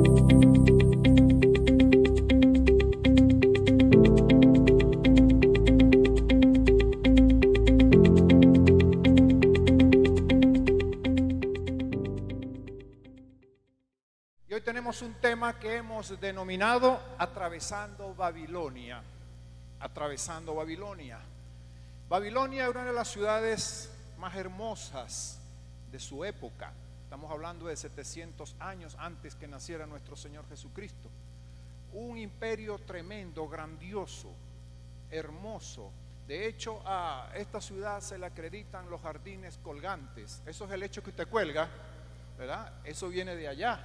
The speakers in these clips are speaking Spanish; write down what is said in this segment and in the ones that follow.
Y hoy tenemos un tema que hemos denominado Atravesando Babilonia. Atravesando Babilonia. Babilonia era una de las ciudades más hermosas de su época. Estamos hablando de 700 años antes que naciera nuestro Señor Jesucristo. Un imperio tremendo, grandioso, hermoso. De hecho, a esta ciudad se le acreditan los jardines colgantes. Eso es el hecho que usted cuelga, ¿verdad? Eso viene de allá,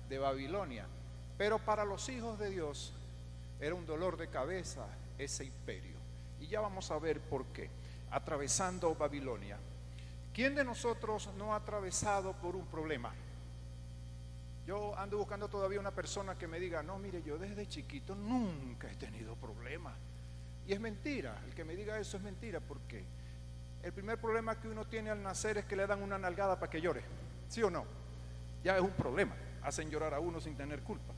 de Babilonia. Pero para los hijos de Dios era un dolor de cabeza ese imperio. Y ya vamos a ver por qué. Atravesando Babilonia. ¿Quién de nosotros no ha atravesado por un problema? Yo ando buscando todavía una persona que me diga, no, mire, yo desde chiquito nunca he tenido problemas. Y es mentira, el que me diga eso es mentira, porque el primer problema que uno tiene al nacer es que le dan una nalgada para que llore, ¿sí o no? Ya es un problema, hacen llorar a uno sin tener culpa.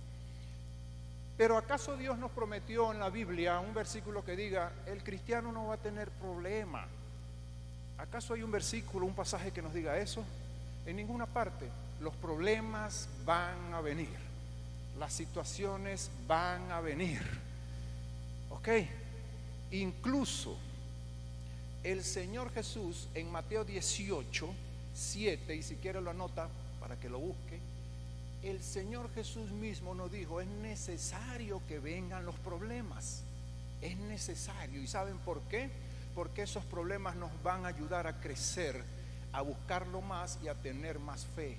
Pero ¿acaso Dios nos prometió en la Biblia un versículo que diga, el cristiano no va a tener problema? ¿Acaso hay un versículo, un pasaje que nos diga eso? En ninguna parte. Los problemas van a venir, las situaciones van a venir, ¿ok? Incluso el Señor Jesús en Mateo 18, 7, y si quiere lo anota para que lo busque, el Señor Jesús mismo nos dijo, es necesario que vengan los problemas, es necesario. ¿Y saben por qué? Porque esos problemas nos van a ayudar a crecer, a buscarlo más y a tener más fe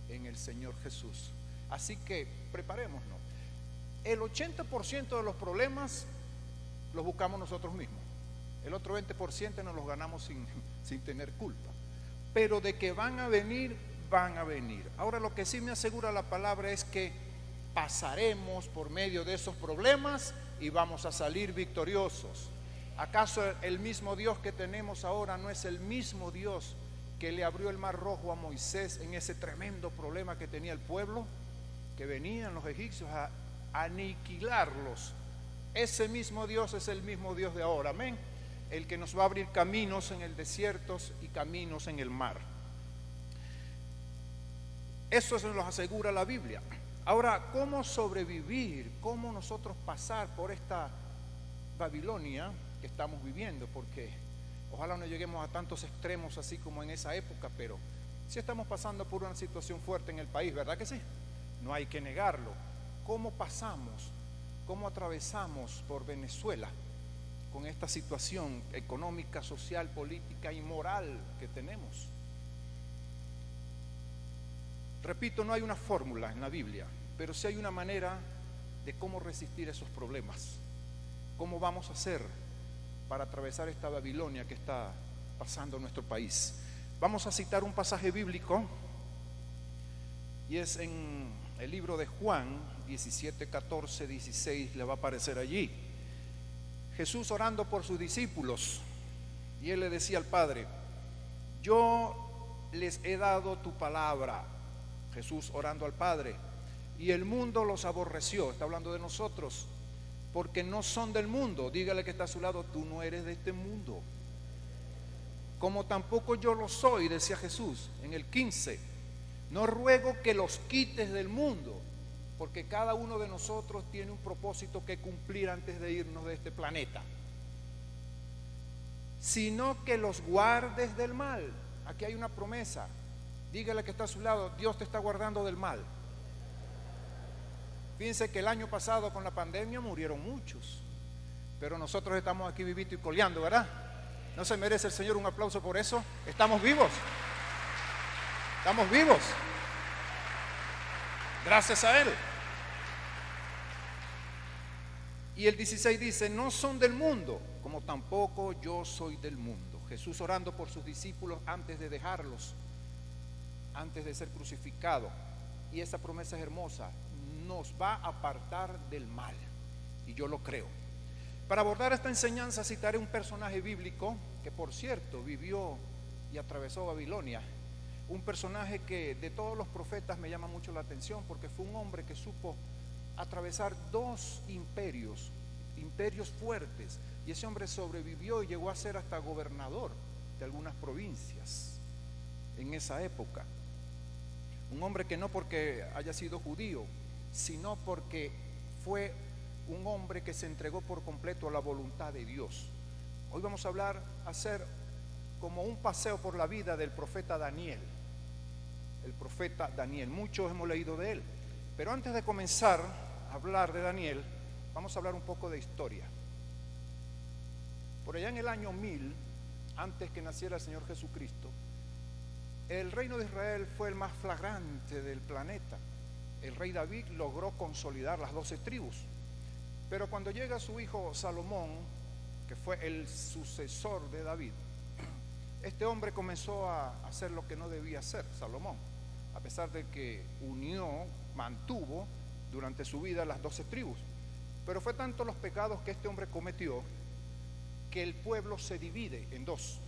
en el Señor Jesús. Así que preparémonos. El 80% de los problemas los buscamos nosotros mismos. El otro 20% nos los ganamos sin tener culpa. Pero de que van a venir, van a venir. Ahora lo que sí me asegura la palabra es que pasaremos por medio de esos problemas y vamos a salir victoriosos. ¿Acaso el mismo Dios que tenemos ahora no es el mismo Dios que le abrió el mar rojo a Moisés en ese tremendo problema que tenía el pueblo? Que venían los egipcios a aniquilarlos. Ese mismo Dios es el mismo Dios de ahora, amén. El que nos va a abrir caminos en el desierto y caminos en el mar. Eso se nos asegura la Biblia. Ahora, ¿cómo sobrevivir? ¿Cómo nosotros pasar por esta Babilonia que estamos viviendo? Porque ojalá no lleguemos a tantos extremos así como en esa época, pero sí estamos pasando por una situación fuerte en el país, ¿verdad que sí? No hay que negarlo. ¿Cómo pasamos? ¿Cómo atravesamos por Venezuela con esta situación económica, social, política y moral que tenemos? Repito, no hay una fórmula en la Biblia, pero sí hay una manera de cómo resistir esos problemas. ¿Cómo vamos a hacer para atravesar esta Babilonia que está pasando en nuestro país? Vamos a citar un pasaje bíblico y es en el libro de Juan 17, 14, 16, le va a aparecer allí. Jesús orando por sus discípulos y él le decía al Padre, yo les he dado tu palabra. Jesús orando al Padre, y el mundo los aborreció, está hablando de nosotros, porque no son del mundo. Dígale que está a su lado, tú no eres de este mundo, como tampoco yo lo soy, decía Jesús en el 15. No ruego que los quites del mundo, porque cada uno de nosotros tiene un propósito que cumplir antes de irnos de este planeta, sino que los guardes del mal. Aquí hay una promesa. Dígale que está a su lado, Dios te está guardando del mal. Fíjense que el año pasado con la pandemia murieron muchos, pero nosotros estamos aquí vivito y coleando, ¿verdad? ¿No se merece el Señor un aplauso por eso? Estamos vivos. Estamos vivos. Gracias a Él. Y el 16 dice, no son del mundo, como tampoco yo soy del mundo. Jesús orando por sus discípulos antes de dejarlos, antes de ser crucificado. Y esa promesa es hermosa, nos va a apartar del mal, y yo lo creo. Para abordar esta enseñanza citaré un personaje bíblico que, por cierto, vivió y atravesó Babilonia. un personaje que de todos los profetas me llama mucho la atención porque fue un hombre que supo atravesar dos imperios fuertes, y ese hombre sobrevivió y llegó a ser hasta gobernador de algunas provincias en esa época. Un hombre que no porque haya sido judío, sino porque fue un hombre que se entregó por completo a la voluntad de Dios. Hoy vamos a hacer como un paseo por la vida del profeta Daniel. El profeta Daniel, muchos hemos leído de él, pero antes de comenzar a hablar de Daniel, vamos a hablar un poco de historia. Por allá en el año 1000, antes que naciera el Señor Jesucristo, el reino de Israel fue el más flagrante del planeta. El rey David logró consolidar las 12 tribus, pero cuando llega su hijo Salomón, que fue el sucesor de David, este hombre comenzó a hacer lo que no debía hacer Salomón, a pesar de que mantuvo durante su vida las 12 tribus. Pero fue tanto los pecados que este hombre cometió que el pueblo se divide en dos.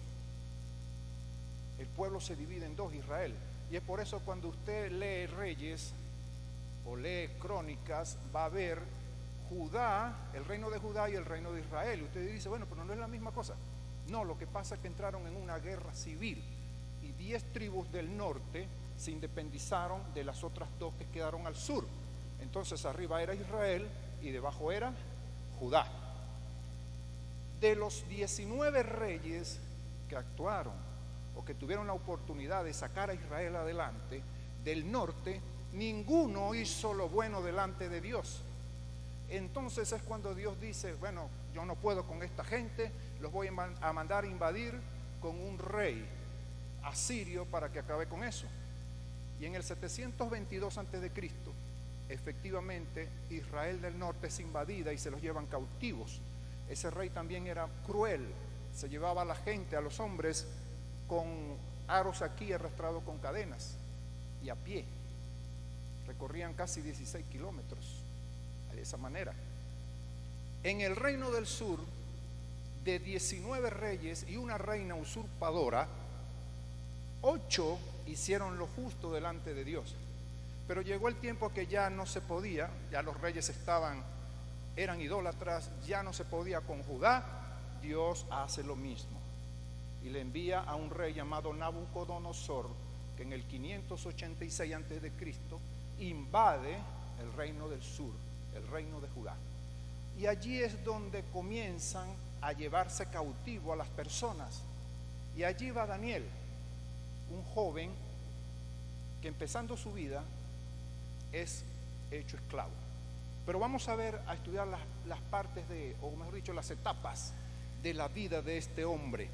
El pueblo se divide en dos, Israel. Y es por eso cuando usted lee Reyes o lee Crónicas, va a ver Judá, el reino de Judá y el reino de Israel. Y usted dice, bueno, pero no es la misma cosa. No, lo que pasa es que entraron en una guerra civil y 10 tribus del norte se independizaron de las otras dos que quedaron al sur. Entonces arriba era Israel y debajo era Judá. De los 19 reyes que actuaron o que tuvieron la oportunidad de sacar a Israel adelante, del norte, ninguno hizo lo bueno delante de Dios. Entonces es cuando Dios dice, bueno, yo no puedo con esta gente, los voy a mandar a invadir con un rey asirio para que acabe con eso. Y en el 722 a.C., efectivamente, Israel del norte es invadida y se los llevan cautivos. Ese rey también era cruel, se llevaba a la gente, a los hombres, con aros aquí arrastrados con cadenas y a pie. Recorrían casi 16 kilómetros de esa manera. En el reino del sur, de 19 reyes y una reina usurpadora, 8 hicieron lo justo delante de Dios. Pero llegó el tiempo que ya no se podía, ya los reyes eran idólatras, ya no se podía con Judá. Dios hace lo mismo y le envía a un rey llamado Nabucodonosor, que en el 586 a.C. invade el reino del sur, el reino de Judá. Y allí es donde comienzan a llevarse cautivo a las personas. Y allí va Daniel, un joven que empezando su vida es hecho esclavo. Pero vamos a estudiar las partes o mejor dicho, las etapas de la vida de este hombre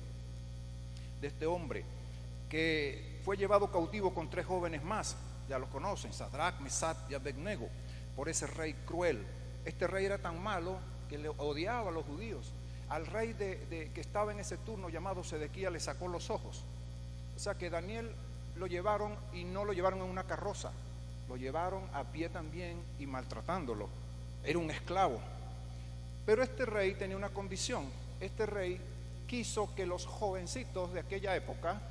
que fue llevado cautivo con 3 jóvenes más, ya los conocen, Sadrach, Mesach y Abednego, por ese rey cruel. Este rey era tan malo que le odiaba a los judíos. Al rey que estaba en ese turno llamado Sedequías le sacó los ojos. O sea que Daniel lo llevaron, y no lo llevaron en una carroza, lo llevaron a pie también y maltratándolo. Era un esclavo. Pero este rey tenía una condición. Este rey quiso que los jovencitos de aquella época,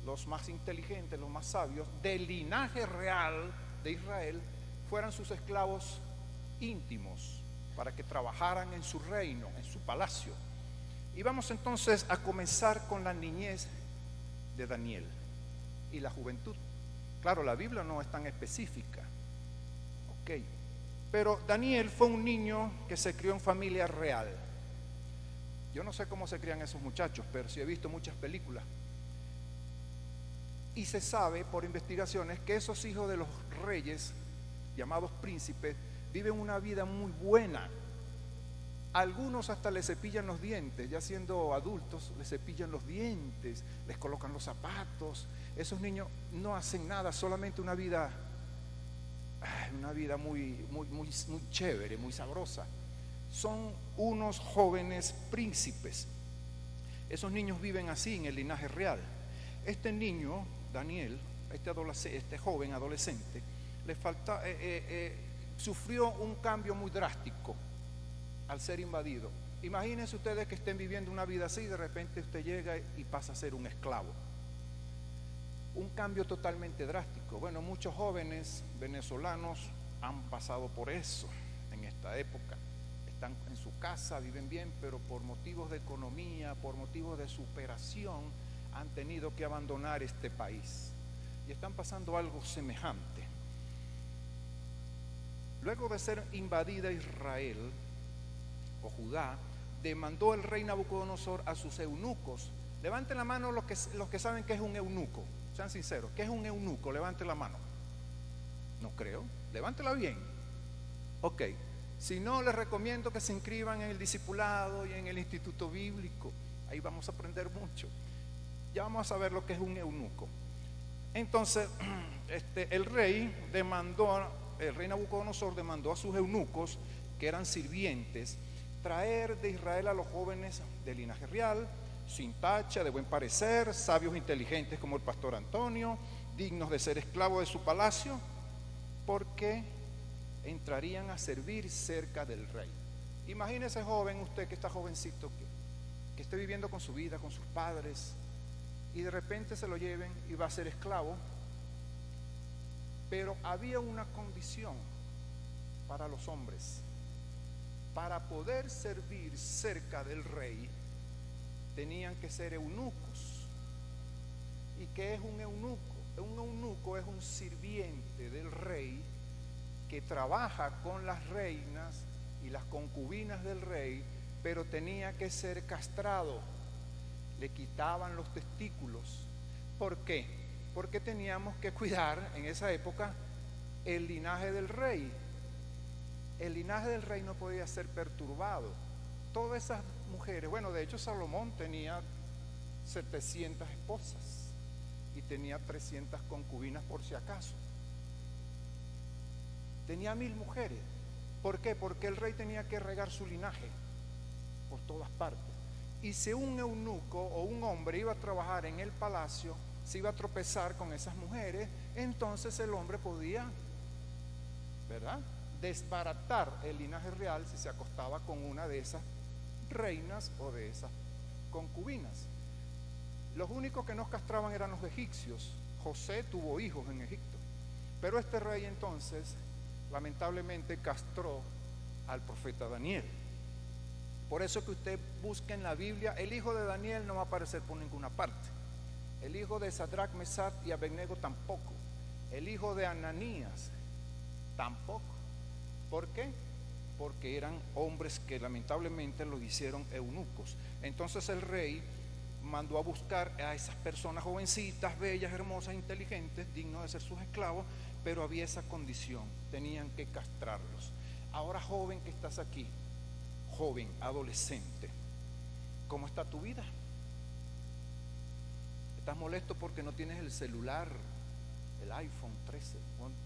los más inteligentes, los más sabios, del linaje real de Israel, fueran sus esclavos íntimos para que trabajaran en su reino, en su palacio. Y vamos entonces a comenzar con la niñez de Daniel y la juventud. Claro, la Biblia no es tan específica, pero Daniel fue un niño que se crió en familia real. Yo no sé cómo se crían esos muchachos, pero sí he visto muchas películas. Y se sabe por investigaciones que esos hijos de los reyes, llamados príncipes, viven una vida muy buena. Algunos hasta les cepillan los dientes, ya siendo adultos, les cepillan los dientes, les colocan los zapatos. Esos niños no hacen nada, solamente una vida muy chévere, muy sabrosa. Son unos jóvenes príncipes. Esos niños viven así en el linaje real. Este niño, Daniel, este joven adolescente, sufrió un cambio muy drástico al ser invadido. Imagínense ustedes que estén viviendo una vida así y de repente usted llega y pasa a ser un esclavo. un cambio totalmente drástico. Bueno, muchos jóvenes venezolanos han pasado por eso en esta época. Están en su casa, viven bien, pero por motivos de economía, por motivos de superación, han tenido que abandonar este país. Y están pasando algo semejante. Luego de ser invadida Israel o Judá, demandó el rey Nabucodonosor a sus eunucos. Levanten la mano los que saben qué es un eunuco. Sean sinceros, ¿qué es un eunuco? Levanten la mano. No creo, levántela bien. Ok, si no, les recomiendo que se inscriban en el discipulado y en el instituto bíblico. Ahí vamos a aprender mucho. Ya vamos a ver lo que es un eunuco. Entonces, el rey Nabucodonosor demandó a sus eunucos, que eran sirvientes, traer de Israel a los jóvenes de linaje real, sin tacha, de buen parecer, sabios inteligentes como el pastor Antonio, dignos de ser esclavos de su palacio, porque entrarían a servir cerca del rey. Imagínese, joven, usted que está jovencito, que esté viviendo con su vida, con sus padres, y de repente se lo lleven y va a ser esclavo. Pero había una condición para los hombres. Para poder servir cerca del rey, tenían que ser eunucos. ¿Y qué es un eunuco? Un eunuco es un sirviente del rey que trabaja con las reinas y las concubinas del rey, pero tenía que ser castrado. Le quitaban los testículos. ¿Por qué? Porque teníamos que cuidar en esa época el linaje del rey. El linaje del rey no podía ser perturbado. Todas esas mujeres, bueno, de hecho Salomón tenía 700 esposas y tenía 300 concubinas por si acaso. Tenía 1000 mujeres. ¿Por qué? Porque el rey tenía que regar su linaje por todas partes. Y si un eunuco o un hombre iba a trabajar en el palacio, se iba a tropezar con esas mujeres, entonces el hombre podía, ¿verdad?, desbaratar el linaje real si se acostaba con una de esas reinas o de esas concubinas. Los únicos que no castraban eran los egipcios. José tuvo hijos en Egipto, pero este rey entonces lamentablemente castró al profeta Daniel. Por eso que usted busca en la Biblia, el hijo de Daniel no va a aparecer por ninguna parte. El hijo de Sadrach, Mesach y Abednego tampoco. El hijo de Ananías tampoco. ¿Por qué? Porque eran hombres que lamentablemente los hicieron eunucos. Entonces el rey mandó a buscar a esas personas jovencitas, bellas, hermosas, inteligentes, dignos de ser sus esclavos, pero había esa condición, tenían que castrarlos. Ahora, joven que estás aquí, joven, adolescente, ¿cómo está tu vida? ¿Estás molesto porque no tienes el celular, el iPhone 13?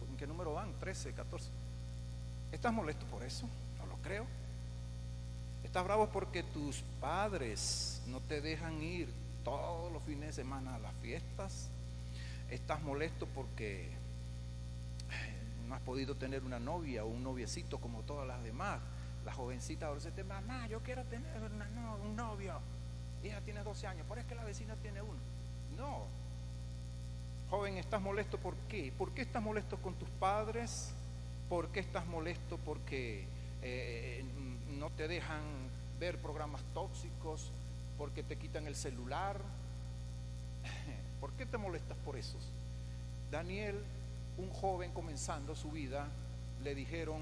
¿En qué número van? 13, 14. ¿Estás molesto por eso? No lo creo. ¿Estás bravo porque tus padres no te dejan ir todos los fines de semana a las fiestas? ¿Estás molesto porque no has podido tener una novia o un noviecito como todas las demás? La jovencita ahora dice, mamá, yo quiero tener un novio. Hija, tiene 12 años, pero es que la vecina tiene uno. No. Joven, ¿estás molesto por qué? ¿Por qué estás molesto con tus padres? ¿Por qué estás molesto porque no te dejan ver programas tóxicos? ¿Porque te quitan el celular? ¿Por qué te molestas por eso? Daniel, un joven comenzando su vida, le dijeron,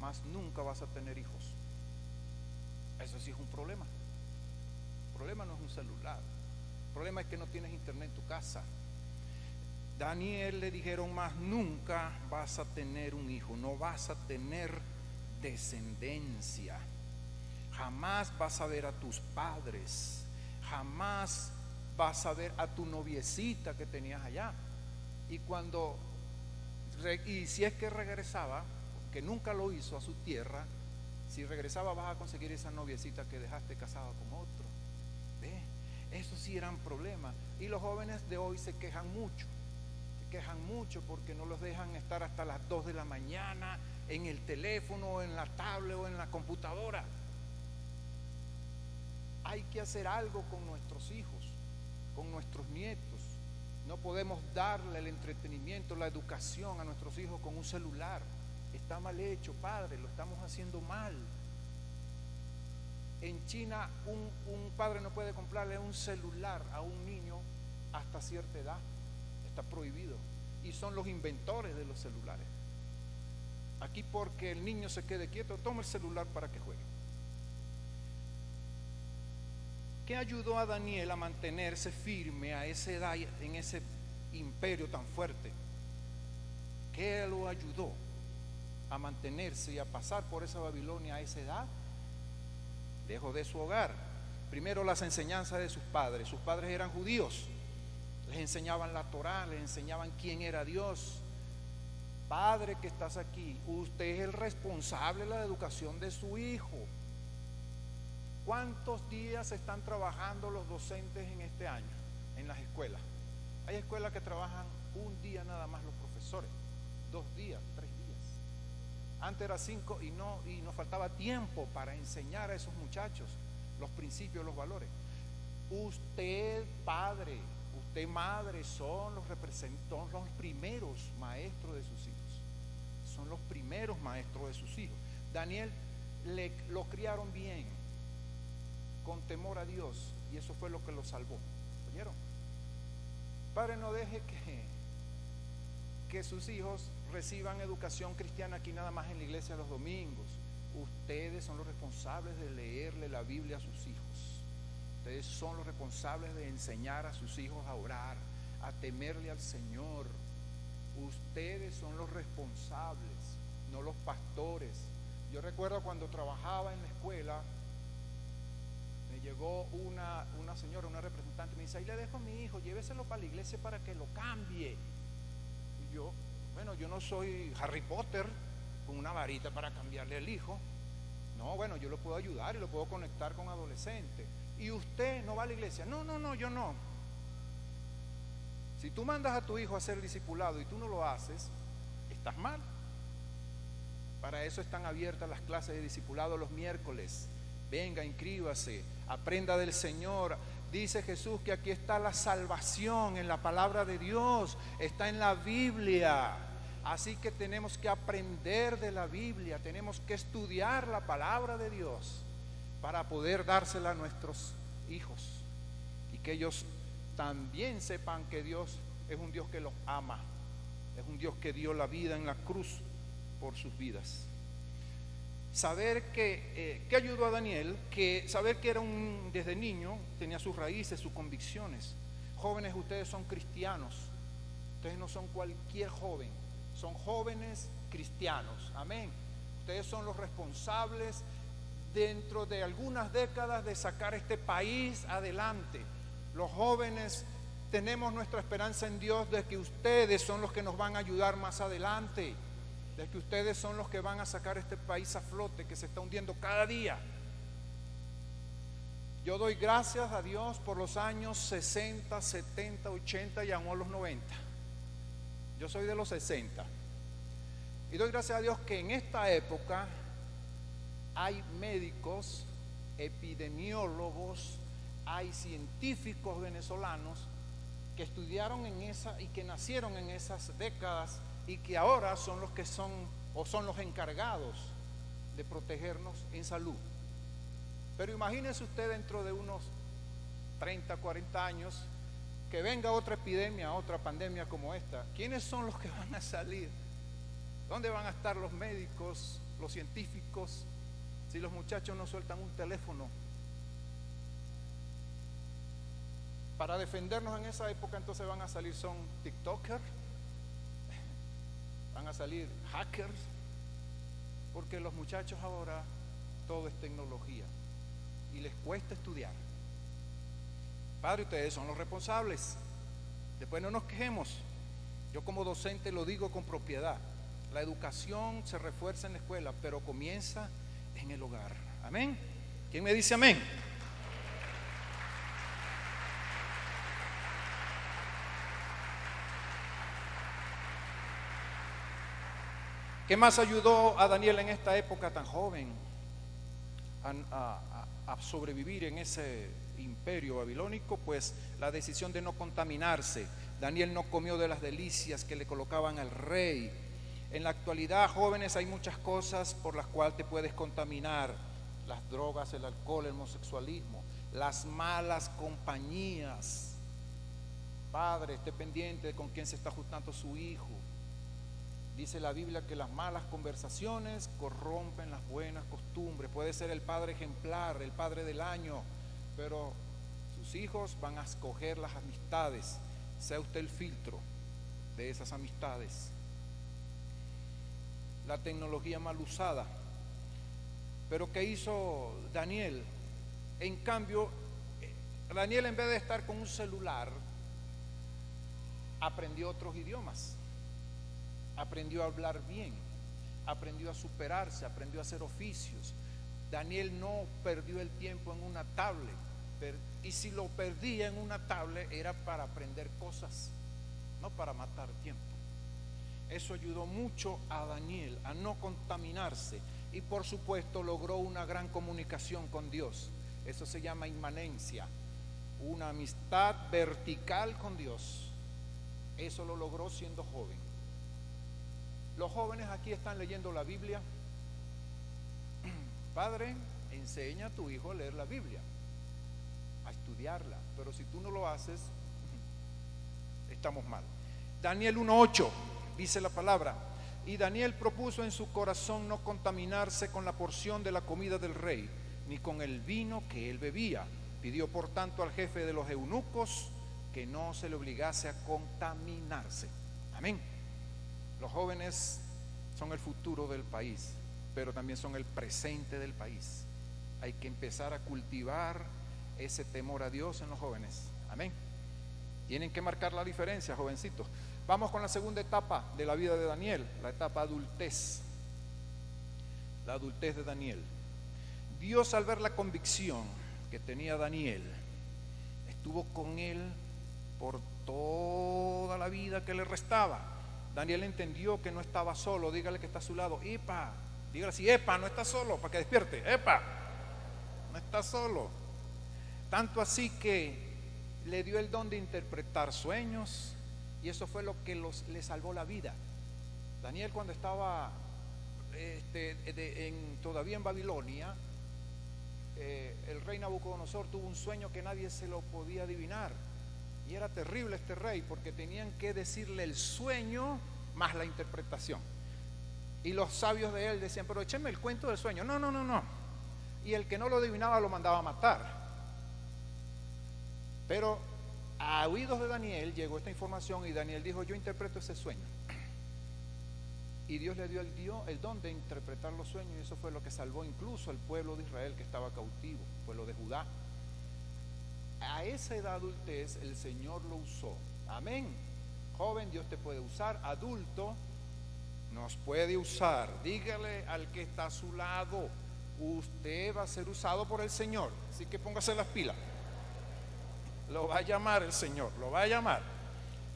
más nunca vas a tener hijos. Eso sí es un problema. El problema no es un celular. El problema es que no tienes internet en tu casa. Daniel le dijeron, más nunca vas a tener un hijo, no vas a tener descendencia, jamás vas a ver a tus padres, jamás vas a ver a tu noviecita que tenías allá. Y si es que regresaba, que nunca lo hizo a su tierra, si regresaba vas a conseguir esa noviecita que dejaste casada con otro. ¿Ve? Eso sí eran problemas. Y los jóvenes de hoy se quejan mucho porque no los dejan estar hasta las 2 de la mañana en el teléfono, o en la tablet o en la computadora. Hay que hacer algo con nuestros hijos, con nuestros nietos. No podemos darle el entretenimiento, la educación a nuestros hijos con un celular. Está mal hecho, padre, lo estamos haciendo mal. En China un padre no puede comprarle un celular a un niño hasta cierta edad. Está prohibido. Y son los inventores de los celulares. Aquí, porque el niño se quede quieto, toma el celular para que juegue. ¿Qué ayudó a Daniel a mantenerse firme a esa edad en ese imperio tan fuerte? ¿Qué lo ayudó a mantenerse y a pasar por esa Babilonia a esa edad? Lejos de su hogar. Primero, las enseñanzas de sus padres. Sus padres eran judíos. Les enseñaban la Torá, les enseñaban quién era Dios. Padre que estás aquí, usted es el responsable de la educación de su hijo. ¿Cuántos días están trabajando los docentes en este año en las escuelas? Hay escuelas que trabajan un día nada más los profesores, 2 días, 3 días. Antes era 5 y nos faltaba tiempo para enseñar a esos muchachos los principios, los valores. Usted, padre, usted, madre, son los primeros maestros de sus hijos. Son los primeros maestros de sus hijos. Daniel lo criaron bien, con temor a Dios, y eso fue lo que lo salvó. ¿Oyeron? Padre, no deje que sus hijos reciban educación cristiana aquí nada más en la iglesia los domingos. Ustedes son los responsables de leerle la Biblia a sus hijos. Ustedes son los responsables de enseñar a sus hijos a orar, a temerle al Señor. Ustedes son los responsables, no los pastores. Yo recuerdo cuando trabajaba en la escuela, me llegó una señora, una representante, me dice: ahí le dejo a mi hijo, lléveselo para la iglesia para que lo cambie. Y yo, bueno, yo no soy Harry Potter con una varita para cambiarle el hijo. No, bueno, yo lo puedo ayudar y lo puedo conectar con adolescentes. ¿Y usted no va a la iglesia? No, yo no. Si tú mandas a tu hijo a ser discipulado y tú no lo haces, estás mal. Para eso están abiertas las clases de discipulado los miércoles. Venga, inscríbase, aprenda del Señor. Dice Jesús que aquí está la salvación en la palabra de Dios, está en la Biblia. Así que tenemos que aprender de la Biblia, tenemos que estudiar la palabra de Dios para poder dársela a nuestros hijos y que ellos también sepan que Dios es un Dios que los ama, es un Dios que dio la vida en la cruz por sus vidas. Saber que ayudó a Daniel, saber que era desde niño tenía sus raíces, sus convicciones. Jóvenes, ustedes son cristianos, ustedes no son cualquier joven, son jóvenes cristianos, amén. Ustedes son los responsables dentro de algunas décadas de sacar este país adelante. Los jóvenes tenemos nuestra esperanza en Dios de que ustedes son los que nos van a ayudar más adelante, de que ustedes son los que van a sacar este país a flote que se está hundiendo cada día. Yo doy gracias a Dios por los años 60, 70, 80 y aún los 90. Yo soy de los 60 y doy gracias a Dios que en esta época hay médicos, epidemiólogos, hay científicos venezolanos que estudiaron en esa y que nacieron en esas décadas y que ahora son los que son los encargados de protegernos en salud. Pero imagínese usted dentro de unos 30, 40 años que venga otra epidemia, otra pandemia como esta. ¿Quiénes son los que van a salir? ¿Dónde van a estar los médicos, los científicos, si los muchachos no sueltan un teléfono? Para defendernos en esa época entonces van a salir son TikTokers, van a salir hackers, porque los muchachos ahora todo es tecnología y les cuesta estudiar. Padre, ustedes son los responsables. Después no nos quejemos. Yo como docente lo digo con propiedad. La educación se refuerza en la escuela, pero comienza en el hogar. Amén. ¿Quién me dice amén? ¿Qué más ayudó a Daniel en esta época tan joven a sobrevivir en ese imperio babilónico? Pues la decisión de no contaminarse. Daniel no comió de las delicias que le colocaban al rey. En la actualidad, jóvenes, hay muchas cosas por las cuales te puedes contaminar: las drogas, el alcohol, el homosexualismo, las malas compañías. Padre, esté pendiente de con quién se está juntando su hijo. Dice la Biblia que las malas conversaciones corrompen las buenas costumbres. Puede ser el padre ejemplar, el padre del año, pero sus hijos van a escoger las amistades. Sea usted el filtro de esas amistades. La tecnología mal usada. Pero ¿qué hizo Daniel? En cambio, Daniel, en vez de estar con un celular, aprendió otros idiomas. Aprendió a hablar bien, aprendió a superarse, aprendió a hacer oficios. Daniel no perdió el tiempo en una tablet, y si lo perdía en una tablet era para aprender cosas, no para matar tiempo. Eso ayudó mucho a Daniel a no contaminarse, y por supuesto logró una gran comunicación con Dios. Eso se llama inmanencia, una amistad vertical con Dios. Eso lo logró siendo joven. Los jóvenes aquí están leyendo la Biblia. Padre, enseña a tu hijo a leer la Biblia, a estudiarla. Pero si tú no lo haces, estamos mal. Daniel 1:8 dice la palabra: y Daniel propuso en su corazón no contaminarse con la porción de la comida del rey, ni con el vino que él bebía. Pidió por tanto al jefe de los eunucos que no se le obligase a contaminarse. Amén. Los jóvenes son el futuro del país, pero también son el presente del país. Hay que empezar a cultivar ese temor a Dios en los jóvenes. Amén. Tienen que marcar la diferencia, jovencitos. Vamos con la segunda etapa de la vida de Daniel, la etapa adultez. La adultez de Daniel. Dios, al ver la convicción que tenía Daniel, estuvo con él por toda la vida que le restaba. Daniel entendió que no estaba solo. Dígale que está a su lado: epa, dígale así: epa, no está solo, para que despierte. Epa, no está solo. Tanto así que le dio el don de interpretar sueños, y eso fue lo que le salvó la vida. Daniel, cuando estaba todavía en Babilonia, el rey Nabucodonosor tuvo un sueño que nadie se lo podía adivinar. Y era terrible este rey, porque tenían que decirle el sueño más la interpretación. Y los sabios de él decían: pero écheme el cuento del sueño. No. Y el que no lo adivinaba lo mandaba a matar. Pero a oídos de Daniel llegó esta información, y Daniel dijo: yo interpreto ese sueño. Y Dios le dio el don de interpretar los sueños, y eso fue lo que salvó incluso al pueblo de Israel que estaba cautivo, el pueblo de Judá. A esa edad adultez el Señor lo usó. Amén. Joven, Dios te puede usar. Adulto, nos puede usar. Dígale al que está a su lado: usted va a ser usado por el Señor, así que póngase las pilas. Lo va a llamar el Señor, lo va a llamar.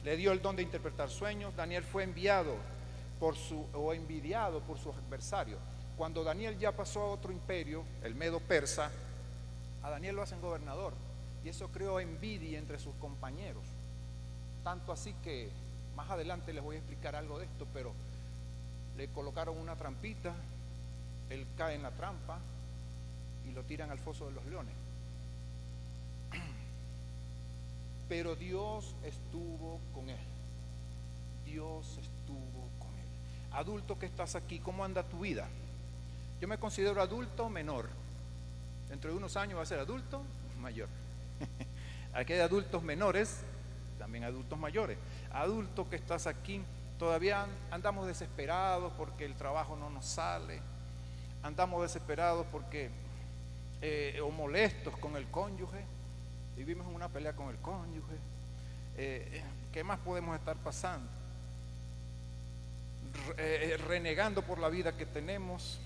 Le dio el don de interpretar sueños. Daniel fue enviado envidiado por sus adversarios. Cuando Daniel ya pasó a otro imperio, el Medo Persa, a Daniel lo hacen gobernador. Y eso creó envidia entre sus compañeros. Tanto así que más adelante les voy a explicar algo de esto, pero le colocaron una trampita, él cae en la trampa y lo tiran al foso de los leones. Pero Dios estuvo con él. Dios estuvo con él. Adulto que estás aquí, ¿cómo anda tu vida? Yo me considero adulto menor. Dentro de unos años va a ser adulto mayor. Aquí hay adultos menores, también adultos mayores. Adulto que estás aquí, todavía andamos desesperados porque el trabajo no nos sale. Andamos desesperados porque o molestos con el cónyuge. Vivimos en una pelea con el cónyuge. ¿Qué más podemos estar pasando? Renegando por la vida que tenemos.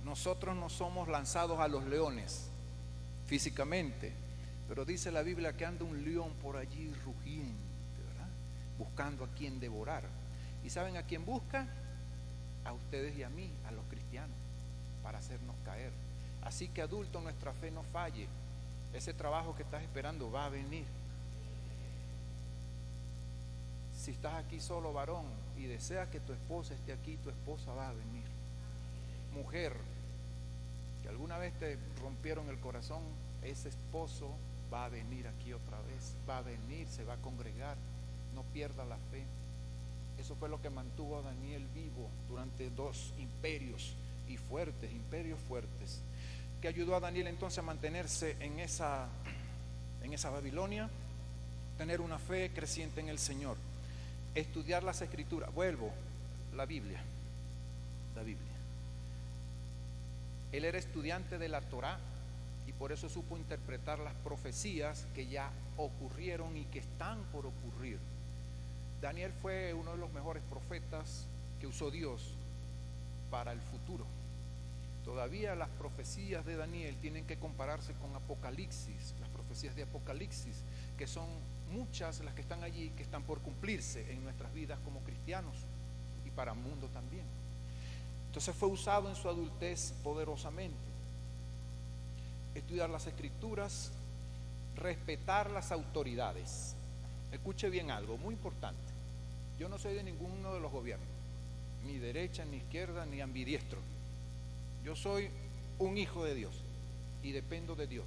Nosotros no somos lanzados a los leones físicamente, pero dice la Biblia que anda un león por allí rugiente, ¿verdad? Buscando a quien devorar. ¿Y saben a quién busca? A ustedes y a mí, a los cristianos, para hacernos caer. Así que, adulto, nuestra fe no falle. Ese trabajo que estás esperando va a venir. Si estás aquí solo, varón, y deseas que tu esposa esté aquí, tu esposa va a venir. Mujer, que alguna vez te rompieron el corazón, ese esposo va a venir aquí otra vez, va a venir, se va a congregar. No pierda la fe. Eso fue lo que mantuvo a Daniel vivo durante 2 imperios y fuertes, imperios fuertes, que ayudó a Daniel entonces a mantenerse en esa Babilonia, tener una fe creciente en el Señor, estudiar las Escrituras. Vuelvo, la Biblia. Él era estudiante de la Torá y por eso supo interpretar las profecías que ya ocurrieron y que están por ocurrir. Daniel fue uno de los mejores profetas que usó Dios para el futuro. Todavía las profecías de Daniel tienen que compararse con Apocalipsis, las profecías de Apocalipsis, que son muchas las que están allí, que están por cumplirse en nuestras vidas como cristianos y para el mundo también. Entonces fue usado en su adultez poderosamente. Estudiar las Escrituras, respetar las autoridades. Escuche bien algo muy importante. Yo no soy de ninguno de los gobiernos, ni derecha, ni izquierda, ni ambidiestro. Yo soy un hijo de Dios y dependo de Dios.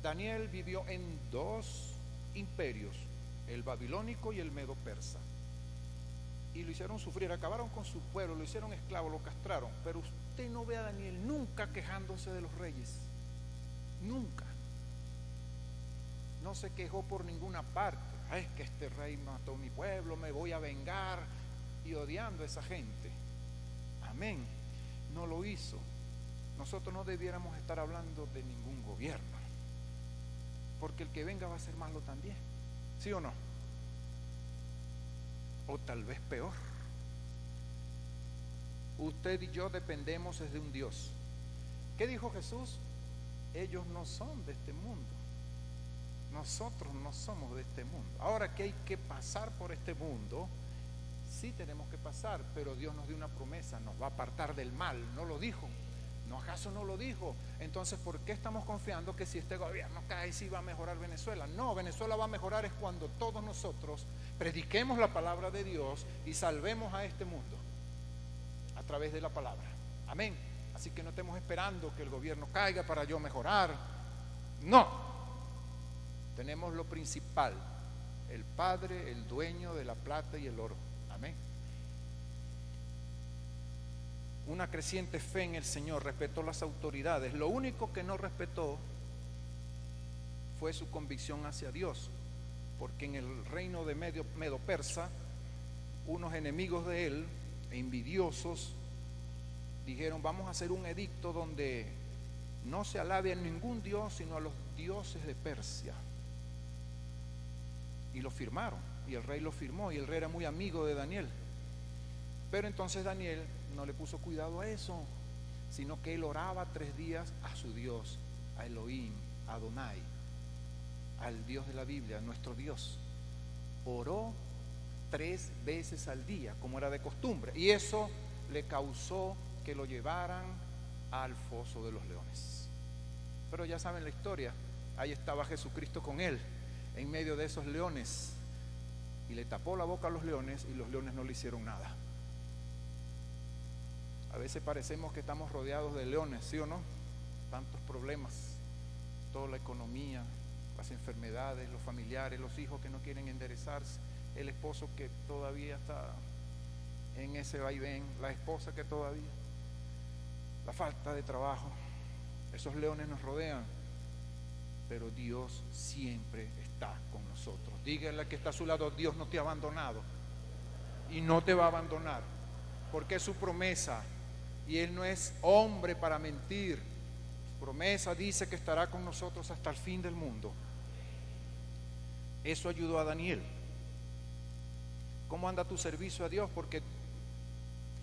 Daniel vivió en 2 imperios, el babilónico y el medo-persa, y lo hicieron sufrir, acabaron con su pueblo, lo hicieron esclavo, lo castraron. Pero usted no ve a Daniel nunca quejándose de los reyes, nunca. No se quejó por ninguna parte. Es que este rey mató a mi pueblo, me voy a vengar, y odiando a esa gente. Amén. No lo hizo. Nosotros no debiéramos estar hablando de ningún gobierno, porque el que venga va a ser malo también, ¿sí o no? O tal vez peor. Usted y yo dependemos de un Dios. ¿Qué dijo Jesús? Ellos no son de este mundo, nosotros no somos de este mundo. Ahora que hay que pasar por este mundo, sí tenemos que pasar, pero Dios nos dio una promesa, nos va a apartar del mal. ¿No lo dijo? ¿No acaso no lo dijo? Entonces, ¿por qué estamos confiando que si este gobierno cae, sí va a mejorar Venezuela? No, Venezuela va a mejorar es cuando todos nosotros prediquemos la palabra de Dios y salvemos a este mundo a través de la palabra. Amén. Así que no estemos esperando que el gobierno caiga para yo mejorar. No. Tenemos lo principal, el Padre, el dueño de la plata y el oro. Amén. Una creciente fe en el Señor, respetó las autoridades. Lo único que no respetó fue su convicción hacia Dios, porque en el reino de Medo-Persa, unos enemigos de él, envidiosos, dijeron: vamos a hacer un edicto donde no se alabe a ningún dios, sino a los dioses de Persia. Y lo firmaron, y el rey lo firmó, y el rey era muy amigo de Daniel. Pero entonces Daniel no le puso cuidado a eso, sino que él oraba 3 días a su Dios, a Elohim, a Adonai, al Dios de la Biblia, nuestro Dios. Oró 3 veces al día, como era de costumbre, y eso le causó que lo llevaran al foso de los leones. Pero ya saben la historia, ahí estaba Jesucristo con él, en medio de esos leones, y le tapó la boca a los leones, y los leones no le hicieron nada. A veces parecemos que estamos rodeados de leones, ¿sí o no? Tantos problemas, toda la economía, las enfermedades, los familiares, los hijos que no quieren enderezarse, el esposo que todavía está en ese vaivén, la esposa que todavía, la falta de trabajo. Esos leones nos rodean, pero Dios siempre está con nosotros. Díganle que está a su lado: Dios no te ha abandonado y no te va a abandonar, porque es su promesa. Y Él no es hombre para mentir. Su promesa dice que estará con nosotros hasta el fin del mundo. Eso ayudó a Daniel. ¿Cómo anda tu servicio a Dios? Porque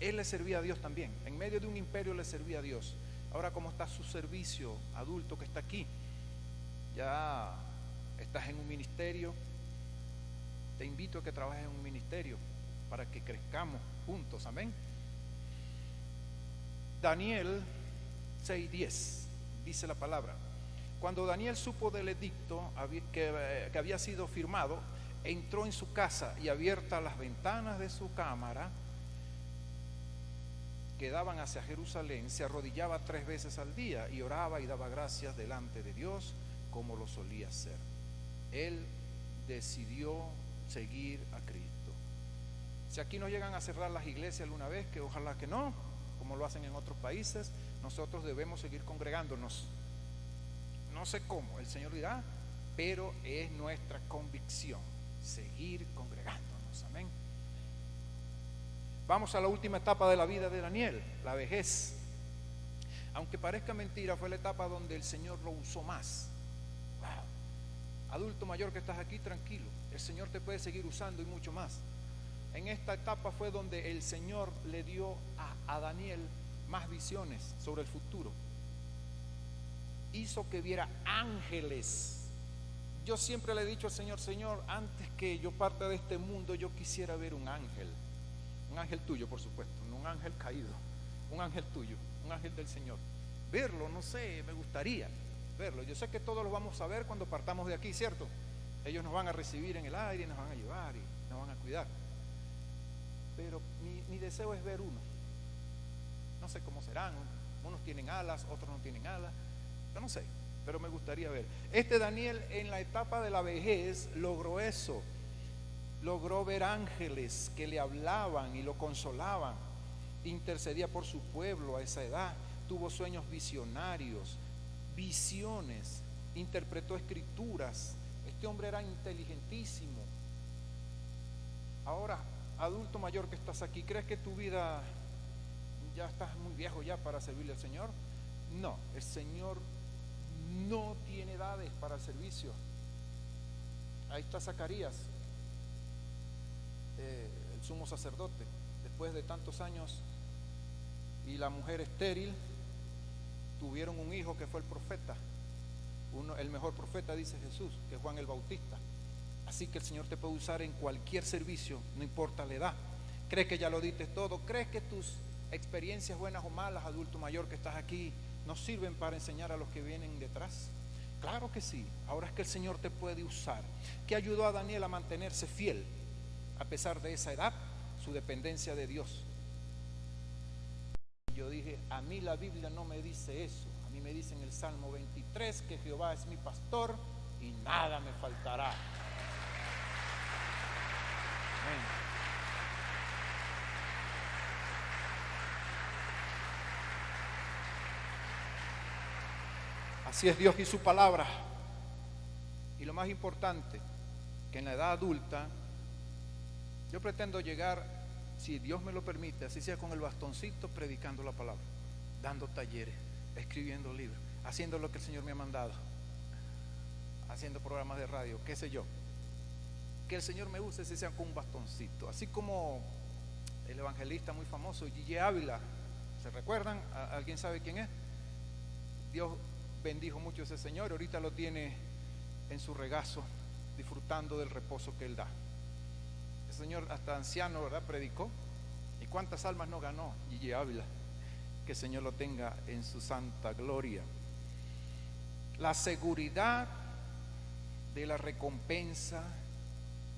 él le servía a Dios también. En medio de un imperio le servía a Dios. Ahora, ¿cómo está su servicio adulto que está aquí? Ya estás en un ministerio. Te invito a que trabajes en un ministerio para que crezcamos juntos. Amén. Daniel 6:10 dice la palabra: cuando Daniel supo del edicto que había sido firmado, entró en su casa y abiertas las ventanas de su cámara que daban hacia Jerusalén, se arrodillaba 3 veces al día y oraba y daba gracias delante de Dios como lo solía hacer. Él decidió seguir a Cristo. Si aquí nos llegan a cerrar las iglesias alguna vez, que ojalá que no, como lo hacen en otros países, nosotros debemos seguir congregándonos. No sé cómo, el Señor dirá, pero es nuestra convicción, seguir congregándonos. Amén. Vamos a la última etapa de la vida de Daniel, la vejez. Aunque parezca mentira, fue la etapa donde el Señor lo usó más. Wow. Adulto mayor que estás aquí, tranquilo, el Señor te puede seguir usando y mucho más. En esta etapa fue donde el Señor le dio a Daniel más visiones sobre el futuro. Hizo que viera ángeles. Yo siempre le he dicho al Señor: Señor, antes que yo parta de este mundo, yo quisiera ver un ángel tuyo, por supuesto, no un ángel caído, un ángel tuyo, un ángel del Señor. Verlo, no sé, me gustaría verlo. Yo sé que todos lo vamos a ver cuando partamos de aquí, ¿cierto? Ellos nos van a recibir en el aire, nos van a llevar y nos van a cuidar. Pero mi deseo es ver uno. No sé cómo serán, unos tienen alas, otros no tienen alas, yo no sé, pero me gustaría ver. Daniel, en la etapa de la vejez, logró eso. Logró ver ángeles que le hablaban y lo consolaban. Intercedía por su pueblo a esa edad. Tuvo sueños visionarios, visiones, interpretó escrituras. Este hombre era inteligentísimo. Ahora, adulto mayor que estás aquí, ¿crees que tu vida ya estás muy viejo ya para servirle al Señor? No, el Señor no tiene edades para el servicio. Ahí está Zacarías, el sumo sacerdote, después de tantos años, y la mujer estéril, tuvieron un hijo que fue el profeta, el mejor profeta, dice Jesús, que es Juan el Bautista. Así que el Señor te puede usar en cualquier servicio, no importa la edad. ¿Crees que ya lo diste todo? ¿Crees que tus experiencias buenas o malas, adulto mayor que estás aquí, nos sirven para enseñar a los que vienen detrás? Claro que sí. Ahora es que el Señor te puede usar. ¿Qué ayudó a Daniel a mantenerse fiel a pesar de esa edad? Su dependencia de Dios. Yo dije, a mí la Biblia no me dice eso. A mí me dice en el Salmo 23 que Jehová es mi pastor y nada me faltará. Amén. Así es Dios y su palabra. Y lo más importante, que en la edad adulta yo pretendo llegar, si Dios me lo permite, así sea con el bastoncito, predicando la palabra, dando talleres, escribiendo libros, haciendo lo que el Señor me ha mandado, haciendo programas de radio, qué sé yo. Que el Señor me use, si sea con un bastoncito, así como el evangelista muy famoso Gigi Ávila. ¿Se recuerdan? ¿Alguien sabe quién es? Dios bendijo mucho a ese señor, ahorita lo tiene en su regazo, disfrutando del reposo que él da. El Señor hasta anciano, ¿verdad?, predicó. ¿Y cuántas almas no ganó Gigi Ávila? Que el Señor lo tenga en su santa gloria. La seguridad de la recompensa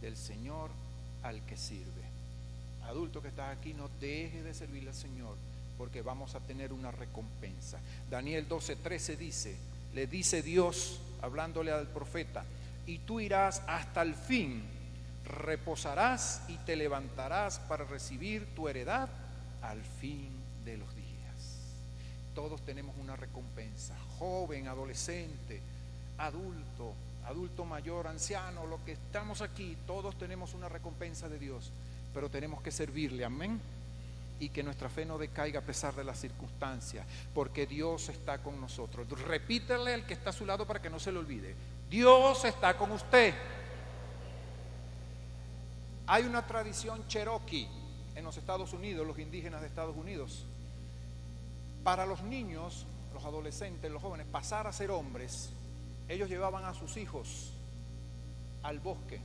del Señor al que sirve. Adulto que estás aquí, no dejes de servirle al Señor, porque vamos a tener una recompensa. Daniel 12:13 dice, le dice Dios, hablándole al profeta: y tú irás hasta el fin, reposarás y te levantarás para recibir tu heredad al fin de los días. Todos tenemos una recompensa, joven, adolescente, adulto mayor, anciano, lo que estamos aquí, todos tenemos una recompensa de Dios, pero tenemos que servirle, amén. Y que nuestra fe no decaiga a pesar de las circunstancias, porque Dios está con nosotros. Repítele al que está a su lado para que no se le olvide: Dios está con usted. Hay una tradición cherokee en los Estados Unidos, los indígenas de Estados Unidos. Para los niños, los adolescentes, los jóvenes, pasar a ser hombres, ellos llevaban a sus hijos al bosque.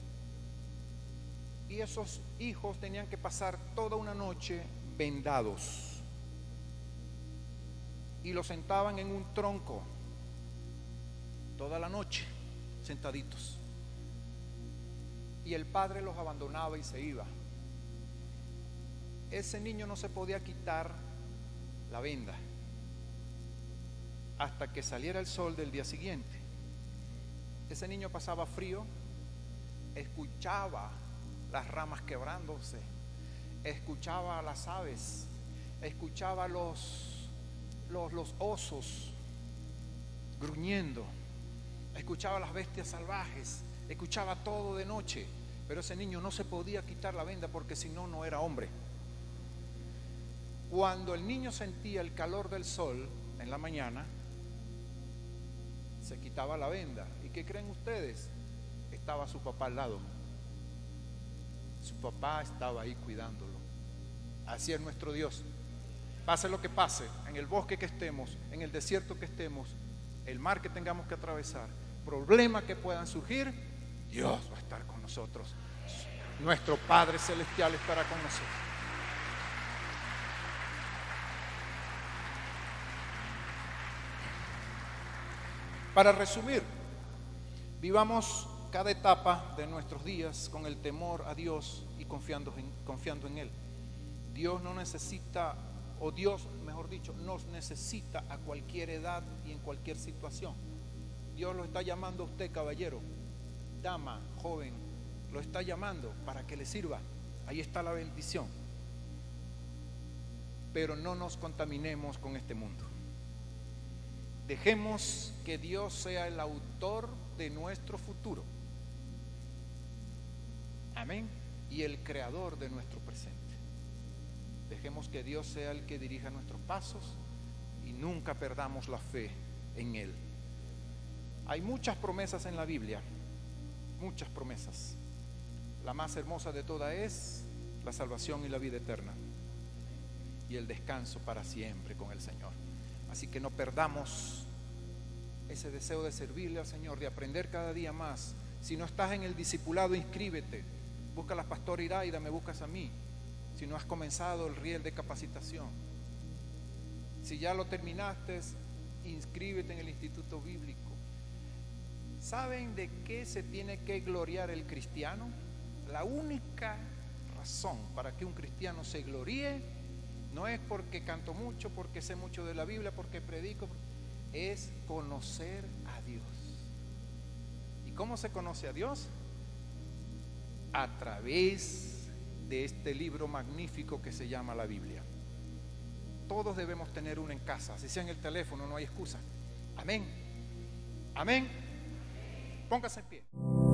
Y esos hijos tenían que pasar toda una noche vendados. Y los sentaban en un tronco toda la noche, sentaditos. y el padre los abandonaba y se iba. Ese niño no se podía quitar la venda hasta que saliera el sol del día siguiente. Ese niño pasaba frío, escuchaba las ramas quebrándose, escuchaba a las aves, escuchaba los osos gruñendo, escuchaba a las bestias salvajes, escuchaba todo de noche, pero ese niño no se podía quitar la venda porque si no, no era hombre. Cuando el niño sentía el calor del sol en la mañana, se quitaba la venda. ¿Y qué creen ustedes? Estaba su papá al lado. Su papá estaba ahí cuidándolo. Así es nuestro Dios. Pase lo que pase, en el bosque que estemos, en el desierto que estemos, el mar que tengamos que atravesar, problemas que puedan surgir, Dios va a estar con nosotros. Nuestro Padre Celestial estará con nosotros. Para resumir, vivamos cada etapa de nuestros días con el temor a Dios y confiando en Él. Dios no necesita, o Dios, mejor dicho, nos necesita a cualquier edad y en cualquier situación. Dios lo está llamando a usted, caballero, dama, joven, lo está llamando para que le sirva. Ahí está la bendición. Pero no nos contaminemos con este mundo. Dejemos que Dios sea el autor de nuestro futuro. Amén. Y el creador de nuestro presente. Dejemos que Dios sea el que dirija nuestros pasos y nunca perdamos la fe en Él. Hay muchas promesas en la Biblia, muchas promesas. La más hermosa de todas es la salvación y la vida eterna y el descanso para siempre con el Señor. Así que no perdamos ese deseo de servirle al Señor, de aprender cada día más. Si no estás en el discipulado, inscríbete. Busca a la pastora Iraida, me buscas a mí. Si no has comenzado el riel de capacitación, si ya lo terminaste, inscríbete en el Instituto Bíblico. ¿Saben de qué se tiene que gloriar el cristiano? La única razón para que un cristiano se gloríe no es porque canto mucho, porque sé mucho de la Biblia, porque predico, es conocer a Dios. ¿Y cómo se conoce a Dios? A través de este libro magnífico que se llama la Biblia. Todos debemos tener uno en casa, así sea en el teléfono, no hay excusa. Amén. Amén. Póngase en pie.